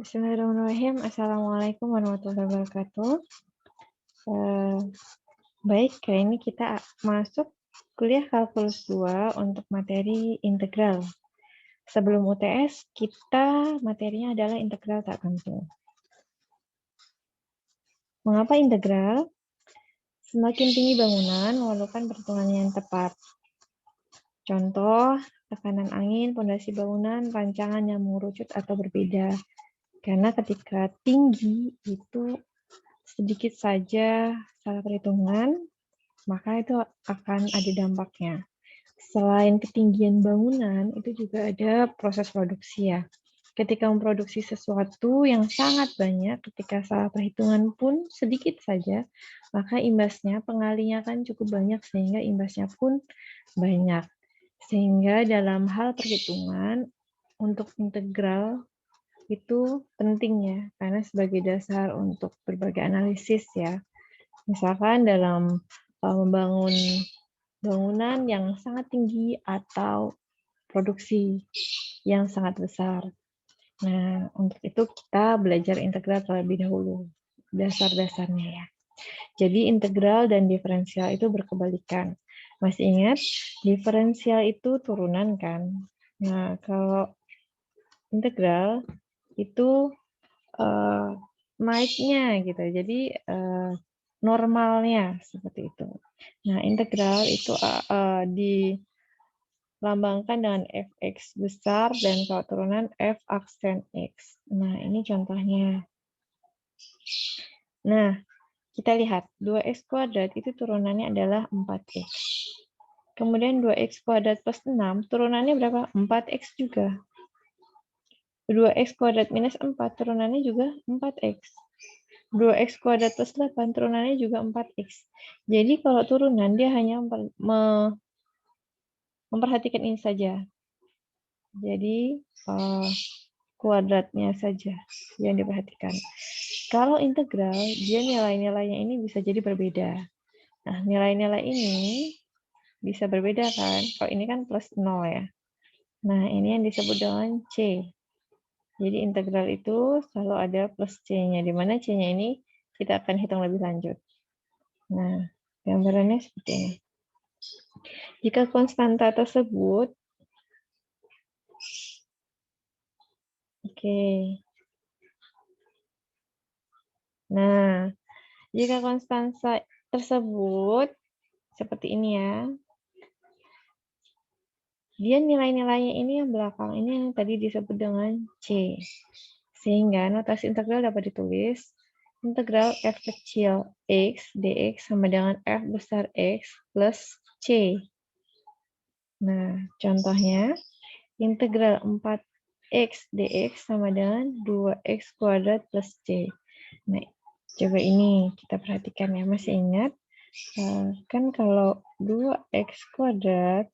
Bismillahirrahmanirrahim. Assalamualaikum warahmatullahi wabarakatuh. Eh, Baik, kali ini kita masuk kuliah kalkulus 2 untuk materi integral. Sebelum UTS, kita materinya adalah integral tak tentu. Mengapa integral? Semakin tinggi bangunan, memerlukan perhitungan yang tepat. Contoh, tekanan angin, pondasi bangunan, rancangan yang mengerucut atau berbeda. Karena ketika tinggi itu sedikit saja salah perhitungan, maka itu akan ada dampaknya. Selain ketinggian bangunan, itu juga ada proses produksi ya. Ketika memproduksi sesuatu yang sangat banyak, ketika salah perhitungan pun sedikit saja, maka imbasnya, pengalinya kan cukup banyak, sehingga imbasnya pun banyak. Sehingga dalam hal perhitungan, untuk integral itu penting ya, karena sebagai dasar untuk berbagai analisis ya. Misalkan dalam membangun bangunan yang sangat tinggi atau produksi yang sangat besar. Nah, untuk itu kita belajar integral terlebih dahulu, dasar-dasarnya ya. Jadi integral dan diferensial itu berkebalikan. Masih ingat, diferensial itu turunan kan? Nah, kalau integral itu naiknya gitu. Jadi normalnya seperti itu. Nah, integral itu dilambangkan dengan fx besar dan kalau turunan f aksen x. Nah, ini contohnya. Nah, kita lihat 2x kuadrat itu turunannya adalah 4x. Kemudian 2x kuadrat plus 6 turunannya berapa? 4x juga. 2x kuadrat minus 4 turunannya juga 4x. 2x kuadrat plus 8 turunannya juga 4x. Jadi kalau turunan dia hanya memperhatikan ini saja. Jadi kuadratnya saja yang diperhatikan. Kalau integral, dia nilai-nilainya ini bisa jadi berbeda. Nah, nilai-nilai ini bisa berbeda kan? Kalau ini kan plus 0 ya. Nah, ini yang disebut dengan C. Jadi integral itu selalu ada plus C-nya, di mana C-nya ini kita akan hitung lebih lanjut. Nah, gambarannya seperti ini. Jika konstanta tersebut, oke. Nah, jika konstanta tersebut seperti ini ya, dia nilai-nilainya ini yang belakang, ini yang tadi disebut dengan C. Sehingga notasi integral dapat ditulis integral f kecil x dx sama dengan f besar x plus C. Nah, contohnya integral 4x dx sama dengan 2x kuadrat plus C. Nah, coba ini kita perhatikan ya, masih ingat? Kan kalau 2x kuadrat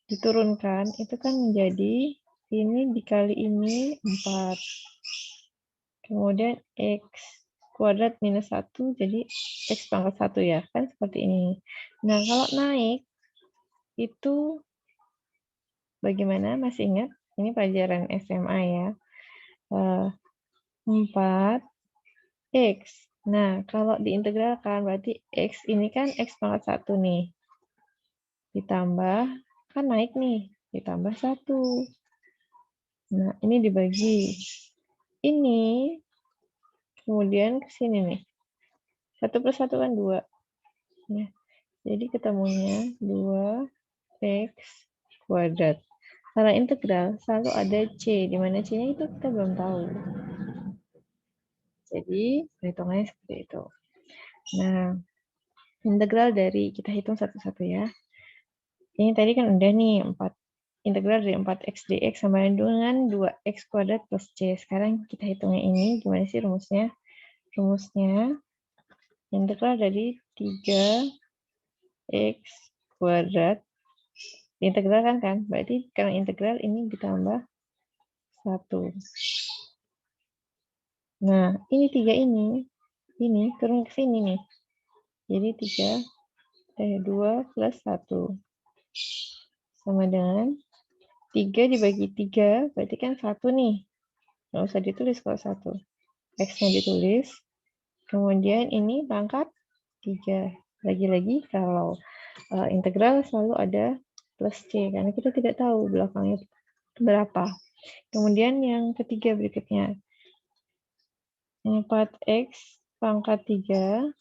diturunkan, itu kan menjadi ini dikali ini 4. Kemudian x kuadrat minus 1 jadi x pangkat 1 ya, kan seperti ini. Nah, kalau naik itu bagaimana? Masih ingat? Ini pelajaran SMA ya. 4x. Nah, kalau diintegralkan berarti x ini kan x pangkat 1 nih. Ditambah, kan naik nih, ditambah 1. Nah, ini dibagi. Ini, kemudian ke sini nih. 1 plus 1 kan 2. Nah, jadi ketemunya 2x kuadrat. Karena integral selalu ada C, di mana C-nya itu kita belum tahu. Jadi, perhitungannya seperti itu. Nah, integral dari, kita hitung satu-satu ya. Ini tadi kan udah nih, integral dari 4x dx sama dengan 2x kuadrat plus C. Sekarang kita hitungnya ini, gimana sih rumusnya? Rumusnya, integral dari 3x kuadrat, diintegralkan kan? Berarti karena integral ini ditambah 1. Nah, ini 3 ini turun ke sini nih. Jadi 2 plus 1 sama dengan 3 dibagi 3, berarti kan 1 nih. Nggak usah ditulis kalau 1. X-nya ditulis. Kemudian ini pangkat 3. Lagi-lagi kalau integral selalu ada plus C, karena kita tidak tahu belakangnya berapa. Kemudian yang ketiga berikutnya. 4X pangkat 3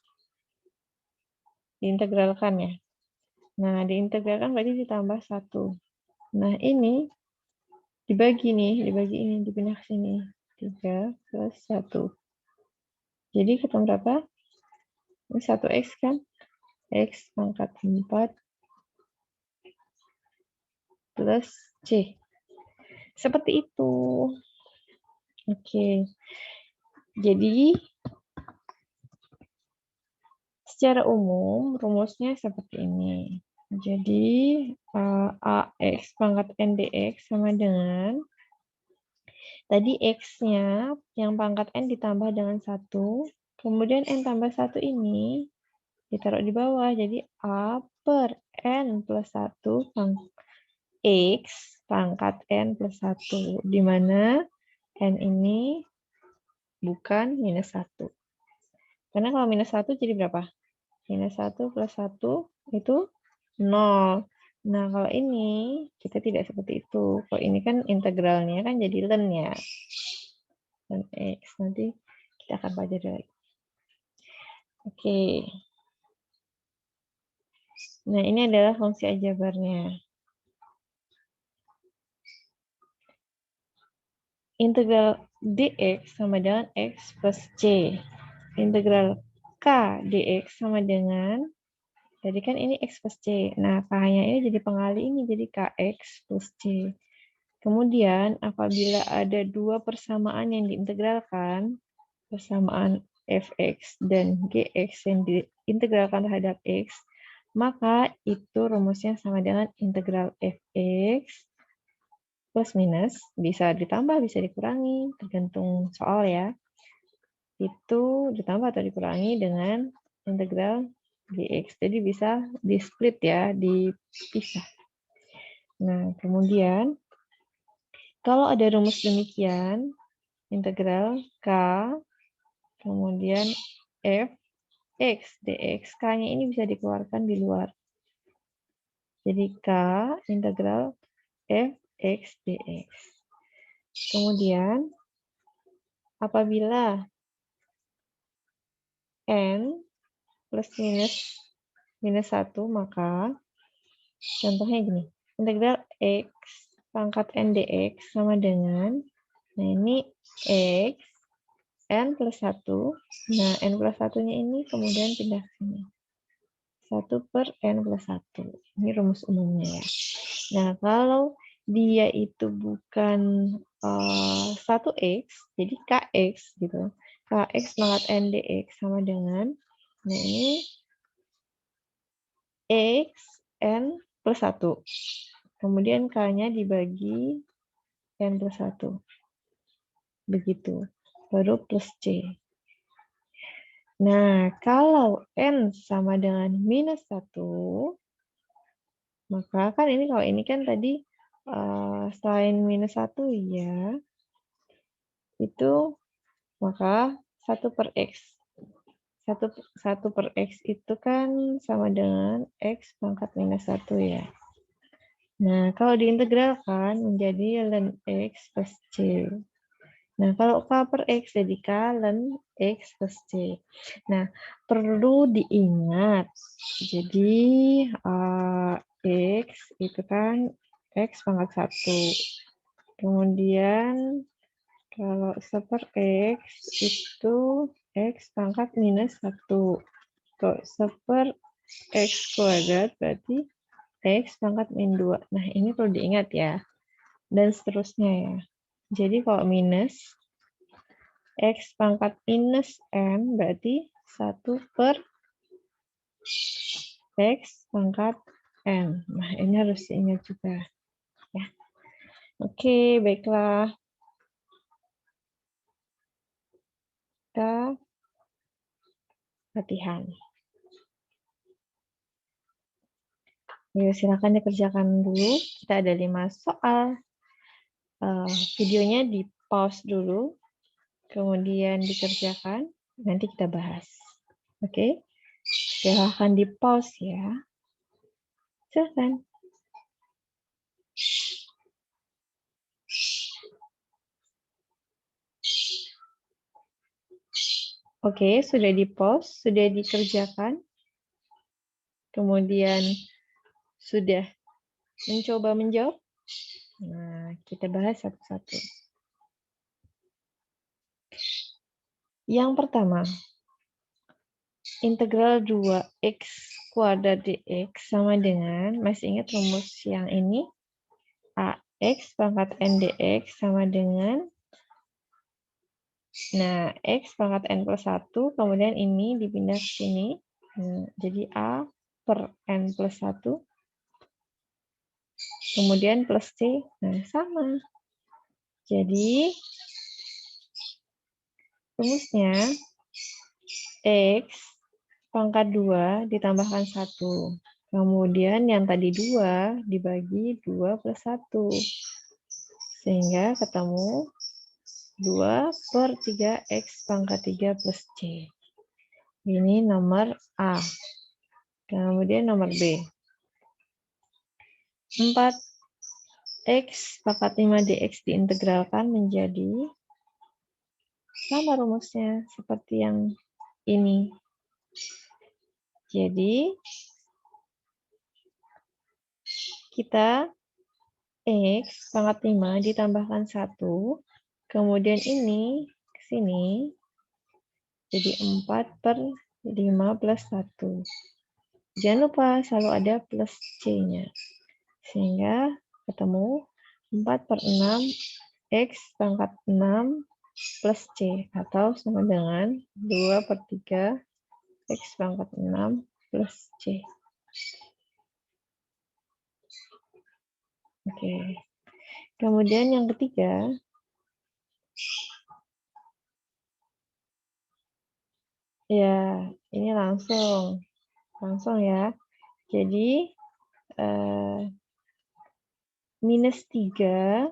diintegralkan ya. Nah, diintegralkan berarti ditambah 1. Nah, ini dibagi nih, dibagi ini, dipindah ke sini. 3 plus 1. Jadi ketemu berapa? Ini 1X kan? X pangkat 4 plus C. Seperti itu. Oke. Jadi, secara umum, rumusnya seperti ini. Jadi, AX pangkat NDX sama dengan, tadi X-nya yang pangkat N ditambah dengan 1, kemudian N tambah 1 ini ditaruh di bawah. Jadi, A per N plus 1 X pangkat N plus 1. Di mana N ini bukan minus 1. Karena kalau minus 1 jadi berapa? Minus 1 plus 1 itu 0. Nah, kalau ini kita tidak seperti itu. Kalau ini kan integralnya kan jadi ln ya. Dan X. Nanti kita akan pelajari lagi. Oke. Nah, ini adalah fungsi aljabarnya. Integral dx sama dengan x plus c. Integral k dx sama dengan, jadi kan ini x plus c. Nah, k-nya ini jadi pengali ini, jadi kx plus c. Kemudian, apabila ada dua persamaan yang diintegralkan, persamaan fx dan gx yang diintegralkan terhadap x, maka itu rumusnya sama dengan integral fx plus minus, bisa ditambah, bisa dikurangi, tergantung soal ya. Itu ditambah atau dikurangi dengan integral dx. Jadi bisa di-split ya, dipisah. Nah, kemudian kalau ada rumus demikian, integral k, kemudian f, x, dx, k-nya ini bisa dikeluarkan di luar. Jadi k integral f, x, dx. Kemudian, apabila n plus minus 1, maka contohnya gini, integral x pangkat n dx sama dengan, nah ini x, n plus 1, nah n plus 1-nya ini kemudian pindah ke sini. 1 per n plus 1. Ini rumus umumnya ya. Nah, kalau dia itu bukan 1x, jadi kx gitu. Kx pangkat n dx sama dengan, nah ini x n plus 1. Kemudian k-nya dibagi n plus 1. Begitu. Baru plus c. Nah, kalau n sama dengan minus 1, maka kan ini kalau ini kan tadi selain minus 1 ya, itu maka 1 per x. 1 per x itu kan sama dengan x pangkat minus 1 ya. Nah, kalau diintegralkan menjadi ln x plus c. Nah, kalau k per x jadi k ln x plus c. Nah, perlu diingat. Jadi, x itu kan x pangkat 1. Kemudian, kalau 1 per x itu x pangkat minus 1. Kalau 1 per x kuadrat berarti x pangkat min 2. Nah, ini perlu diingat ya. Dan seterusnya ya. Jadi kalau minus x pangkat minus n berarti 1 per x pangkat n. Nah, ini harus diingat juga. Ya. Oke, baiklah. Kita latihan. Yuk, silakan dikerjakan dulu. Kita ada 5 soal. Videonya di pause dulu, kemudian dikerjakan, nanti kita bahas. Oke? Silahkan di pause ya. Silahkan. Oke, sudah di pause, sudah dikerjakan. Kemudian sudah mencoba menjawab. Nah, kita bahas satu-satu. Yang pertama, integral 2x kuadrat dx sama dengan, masih ingat rumus yang ini? Ax pangkat n dx sama dengan, nah, x pangkat n plus 1, kemudian ini dipindah ke sini. Nah, jadi a per n plus 1, kemudian plus c, nah sama. Jadi, rumusnya x pangkat 2 ditambahkan 1. Kemudian yang tadi 2 dibagi 2 plus 1. Sehingga ketemu 2 per 3x pangkat 3 plus c. Ini nomor A. Kemudian nomor B. 4x pangkat 5 dx diintegralkan menjadi, sama rumusnya seperti yang ini. Jadi, kita x pangkat 5 ditambahkan 1, kemudian ini ke sini, jadi 4 per 5 plus 1. Jangan lupa selalu ada plus c-nya. Sehingga ketemu 4 per 6 x pangkat 6 plus c, atau sama dengan 2 per 3 x pangkat 6 plus c. Oke. Kemudian yang ketiga, ya ini langsung ya. Jadi minus 3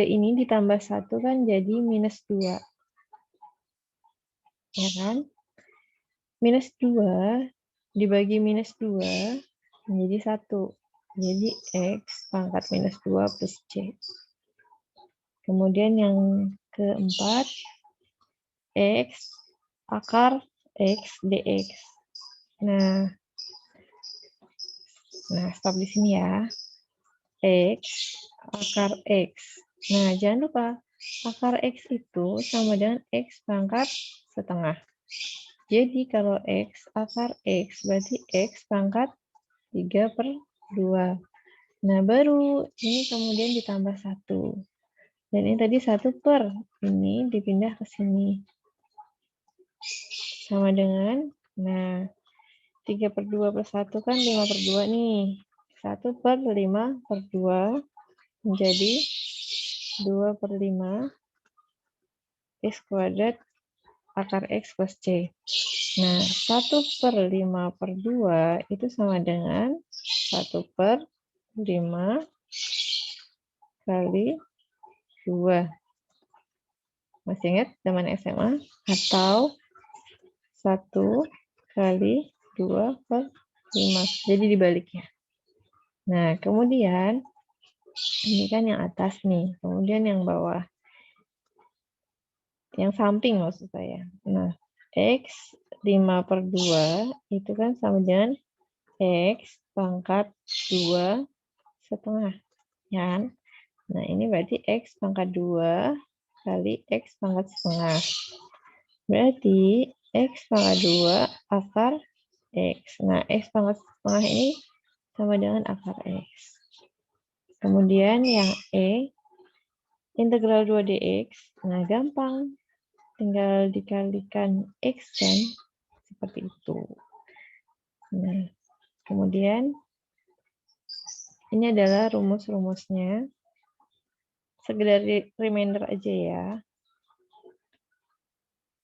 ini ditambah 1 kan jadi minus 2. Ya kan? Minus 2 dibagi minus 2 menjadi 1. Jadi x pangkat minus 2 plus c. Kemudian yang keempat, x akar x dx. Nah, stop di sini ya. X akar x. Nah, jangan lupa akar x itu sama dengan x pangkat setengah. Jadi kalau x akar x berarti x pangkat 3 per 2. Nah, baru ini kemudian ditambah 1. Dan ini tadi 1 per, ini dipindah ke sini. Sama dengan, nah, 3 per 2 plus 1 kan 5 per 2 nih. 1 per 5 per 2 menjadi 2 per 5 x kuadrat akar x plus c. Nah, 1 per 5 per 2 itu sama dengan 1 per 5 kali 2. Masih ingat zaman SMA? Atau 1 kali 2 per 5. Jadi dibaliknya. Nah, kemudian ini kan yang atas nih. Kemudian yang bawah. Yang samping maksud saya. Nah, x 5 per 2 itu kan sama dengan x pangkat 2 setengah. Ya kan? Nah, ini berarti x pangkat 2 kali x pangkat setengah. Berarti x pangkat 2 akar x. Nah, x pangkat setengah ini sama dengan akar x. Kemudian yang E, integral 2 dx. Nah, gampang. Tinggal dikalikan x kan, seperti itu. Nah, kemudian ini adalah rumus-rumusnya. Sekedar reminder aja ya.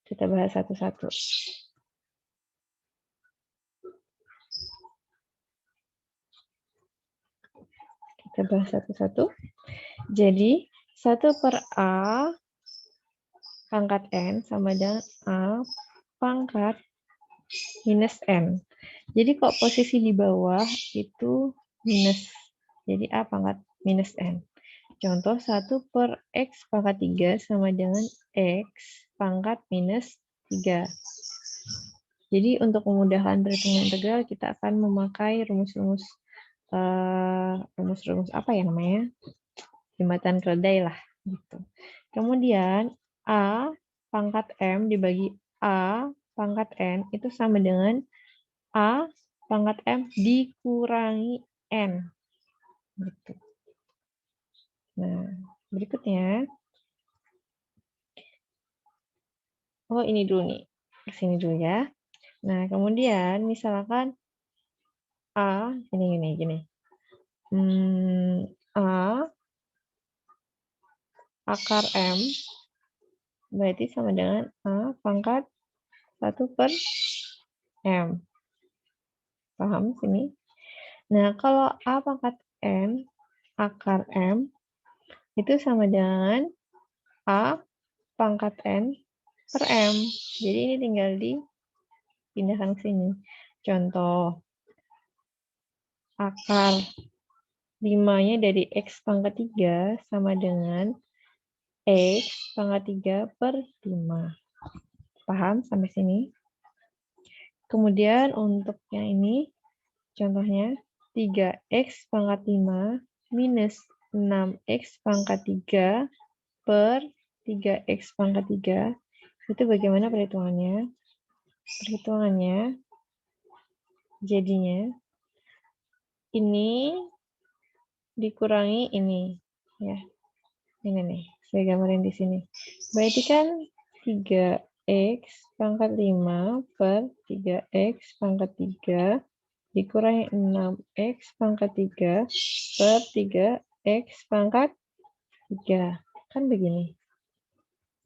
Kita bahas satu-satu. Kita bahas satu-satu. Jadi, 1/A pangkat N sama dengan A pangkat minus N. Jadi kok posisi di bawah itu minus. Jadi A pangkat minus N. Contoh 1/X pangkat 3 sama dengan X pangkat minus 3. Jadi untuk memudahkan perhitungan integral kita akan memakai rumus-rumus apa ya namanya? Jembatan keledai lah gitu. Kemudian A pangkat M dibagi A pangkat N itu sama dengan A pangkat M dikurangi N. Gitu. Nah, berikutnya. Oh, ini dulu nih. Kesini dulu ya. Nah, kemudian misalkan A, gini. A akar M berarti sama dengan A pangkat 1/M. Paham sini? Nah, kalau A pangkat N akar M itu sama dengan A pangkat N per M. Jadi ini tinggal dipindahkan ke sini. Contoh, akar 5-nya dari X pangkat 3 sama dengan X pangkat 3/5. Paham sampai sini? Kemudian untuk yang ini, contohnya 3X pangkat 5 minus 6X pangkat 3 per 3X pangkat 3. Itu bagaimana perhitungannya? Perhitungannya jadinya ini dikurangi ini. Ya, ini nih. Saya gambarin di sini. Berarti kan 3X pangkat 5 per 3X pangkat 3 dikurangi 6X pangkat 3 per 3X pangkat 3. Kan begini.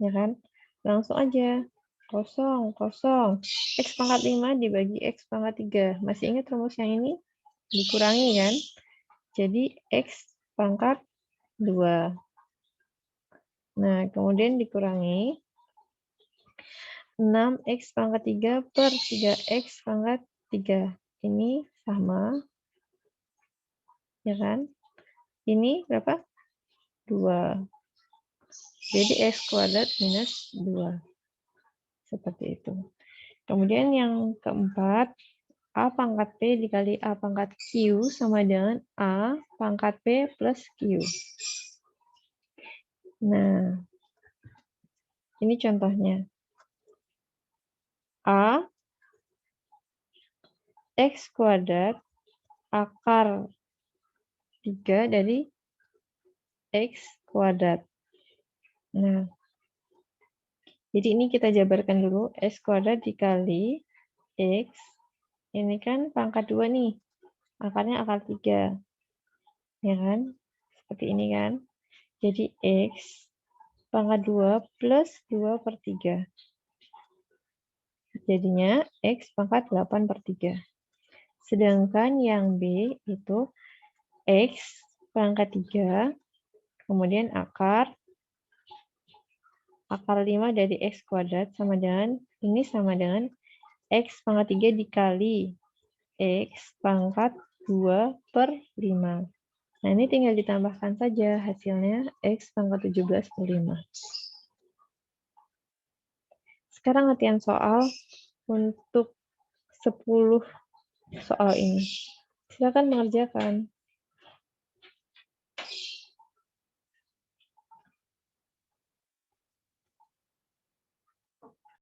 Ya kan? Langsung aja. Kosong. X pangkat 5 dibagi X pangkat 3. Masih ingat rumus yang ini? Dikurangi kan? Jadi X pangkat 2. Nah, kemudian dikurangi 6X pangkat 3 per 3X pangkat 3. Ini sama. Ya kan? Ini berapa? 2. Jadi X kuadrat minus 2. Seperti itu. Kemudian yang keempat, A pangkat P dikali A pangkat Q sama dengan A pangkat P plus Q. Nah, ini contohnya. A X kuadrat akar 3 dari X kuadrat. Nah, jadi ini kita jabarkan dulu. X kuadrat dikali X. Ini kan pangkat 2 nih. Akarnya akar 3. Ya kan? Seperti ini kan. Jadi X pangkat 2 plus 2/3. Jadinya X pangkat 8/3. Sedangkan yang B itu X pangkat 3, kemudian akar 5 dari X kuadrat sama dengan, ini sama dengan X pangkat 3 dikali X pangkat 2/5. Nah, ini tinggal ditambahkan saja hasilnya X pangkat 17/5. Sekarang latihan soal untuk 10 soal ini. Silakan mengerjakan.